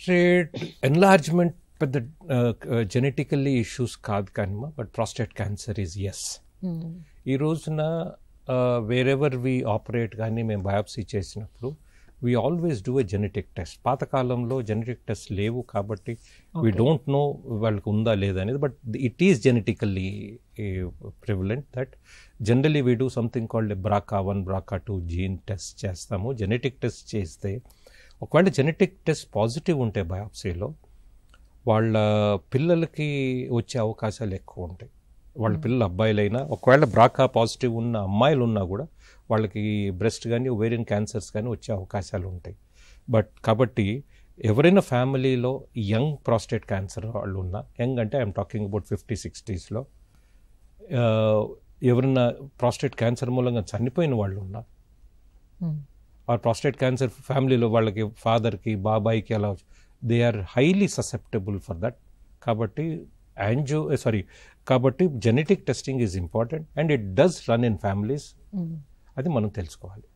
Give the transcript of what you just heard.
Prostate enlargement పెద్ద genetically issues కాదు కానీ but prostate cancer is yes. ఈ రోజున వేరెవర్ వి ఆపరేట్ కానీ మేము బయాప్సీ చేసినప్పుడు we always do a genetic test. పాతకాలంలో జెనెటిక్ టెస్ట్ లేవు కాబట్టి వీ డోంట్ నో వాళ్ళకి ఉందా లేదా అనేది, but it is genetically prevalent that generally we do something called BRCA1 BRCA2 gene test చేస్తాము. జెనెటిక్ టెస్ట్ చేస్తే ఒకవేళ జెనెటిక్ టెస్ట్ పాజిటివ్ ఉంటే బయాప్సీలో వాళ్ళ పిల్లలకి వచ్చే అవకాశాలు ఎక్కువ ఉంటాయి. వాళ్ళ పిల్లలు అబ్బాయిలైనా ఒకవేళ BRCA పాజిటివ్ ఉన్న అమ్మాయిలు ఉన్నా కూడా వాళ్ళకి బ్రెస్ట్ కానీ ఓవేరియన్ క్యాన్సర్స్ కానీ వచ్చే అవకాశాలు ఉంటాయి. కాబట్టి ఎవరైనా ఫ్యామిలీలో యంగ్ ప్రాస్టేట్ క్యాన్సర్ వాళ్ళు ఉన్నా, యంగ్ అంటే ఐఎమ్ టాకింగ్ అబౌట్ 50-60s ఎవరైనా ప్రాస్టేట్ క్యాన్సర్ మూలంగా చనిపోయిన వాళ్ళు ఉన్నా, ఆ ప్రాస్టేట్ క్యాన్సర్ ఫ్యామిలీలో వాళ్ళకి ఫాదర్కి బాబాయికి అలా they are highly susceptible for that. కాబట్టి genetic testing is important and it does run in families. అది మనం తెలుసుకోవాలి.